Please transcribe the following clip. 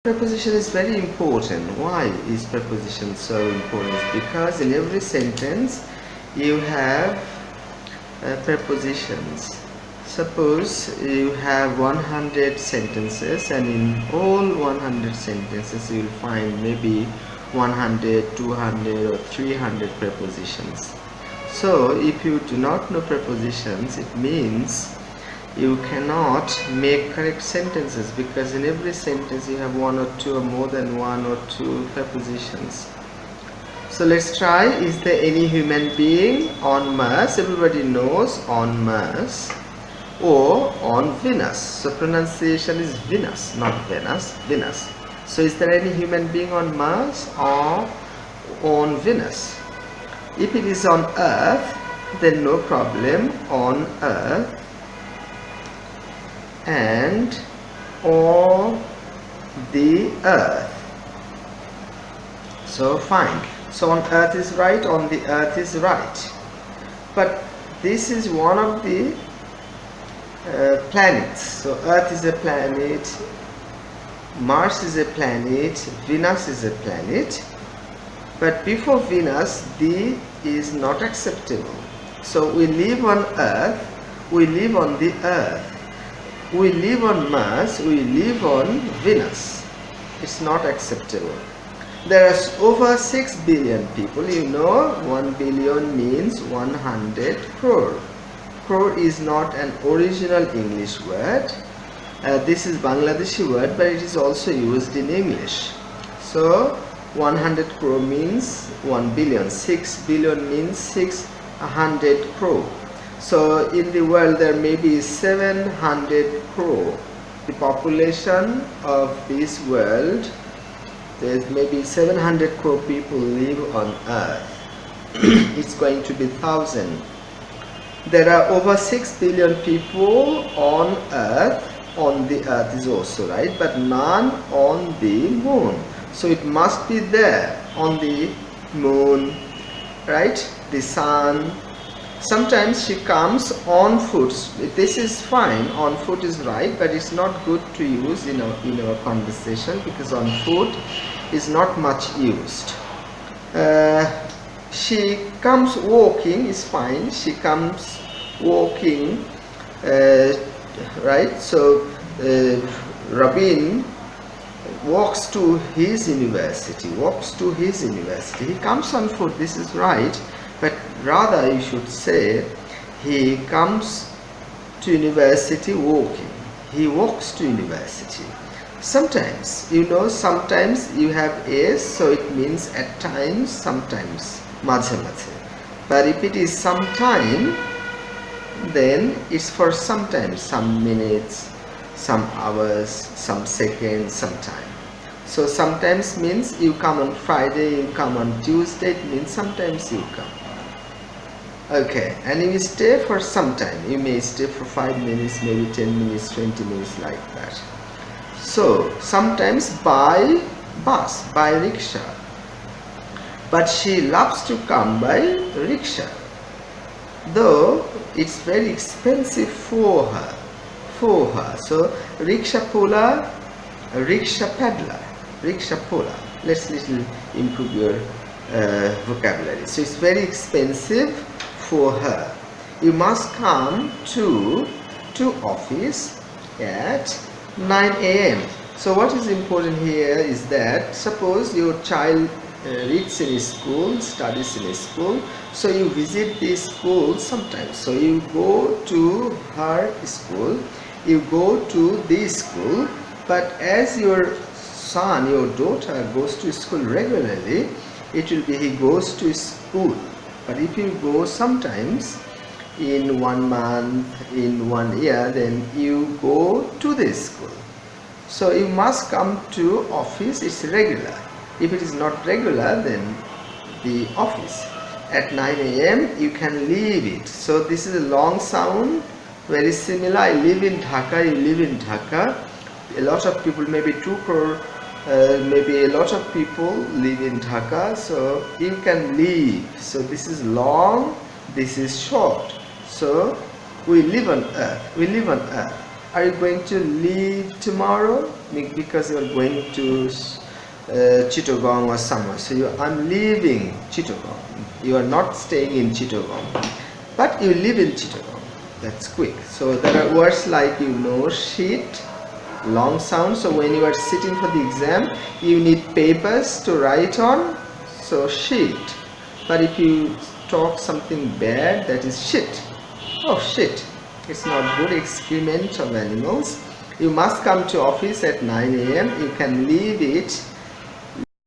Preposition is very important. Why is preposition so important? Because in every sentence you have prepositions. Suppose you have 100 sentences, and in all 100 sentences you will find maybe 100, 200 or 300 prepositions. So if you do not know prepositions, it means you cannot make correct sentences, because in every sentence you have one or two or more than one or two prepositions. So let's try. Is there any human being on Mars? Everybody knows on Mars or on Venus. So pronunciation is Venus, not Venus, Venus. So is there any human being on Mars or on Venus? If it is on Earth, then no problem, on Earth and or the Earth. So fine. So on Earth is right, on the Earth is right. But this is one of the planets. So Earth is a planet, Mars is a planet, Venus is a planet. But before Venus, the is not acceptable. So we live on Earth, we live on the Earth. We live on Mars, we live on Venus. It's not acceptable. There are over 6 billion people. You know, 1 billion means 100 crore. Crore is not an original English word. This is Bangladeshi word, but it is also used in English. So 100 crore means 1 billion. 6 billion means 600 crore. So in the world there may be 700 crore. The population of this world, there may be 700 crore people live on Earth. It's going to be 1,000. There are over 6 billion people on Earth. On the Earth is also right, but none on the moon. So it must be there on the moon, right? The sun. Sometimes she comes on foot. This is fine, on foot is right, but it's not good to use in our conversation, because on foot is not much used. She comes walking is fine. She comes walking, right? So Rabin walks to his university. He comes on foot. This is right. But rather you should say he comes to university walking. He walks to university. Sometimes, you know, sometimes you have s, so it means at times, sometimes, madhe madhe. But if it is sometime, then it's for sometimes, some minutes, some hours, some seconds, some time. So sometimes means you come on Friday, you come on Tuesday, it means sometimes you come. Okay, and you stay for some time. You may stay for 5 minutes, maybe 10 minutes, 20 minutes, like that. So sometimes by bus, by rickshaw. But she loves to come by rickshaw, though it's very expensive for her. So rickshaw puller, rickshaw peddler, rickshaw puller. Let's little improve your vocabulary. So it's very expensive for her. You must come to office at 9 a.m. So what is important here is that, suppose your child reads in a school, studies in a school, so you visit the school sometimes. So you go to her school, you go to this school, but as your son, your daughter goes to school regularly, it will be he goes to school. But if you go sometimes in 1 month, in 1 year, then you go to this school. So you must come to office, it's regular. If it is not regular, then the office. At 9 a.m. you can leave it. So this is a long sound, very similar. I live in Dhaka, you live in Dhaka. A lot of people, maybe 2 crore, maybe a lot of people live in Dhaka, so you can leave. So this is long, this is short. So we live on Earth. Are you going to leave tomorrow? because you are going to Chittagong or somewhere. So I'm leaving Chittagong. You are not staying in Chittagong, but you live in Chittagong. That's quick. So there are words like sheet, long sound. So when you are sitting for the exam, you need papers to write on. So sheet. But if you talk something bad, that is shit. Oh shit. It's not good. Excrement of animals. You must come to office at 9 a.m. You can leave it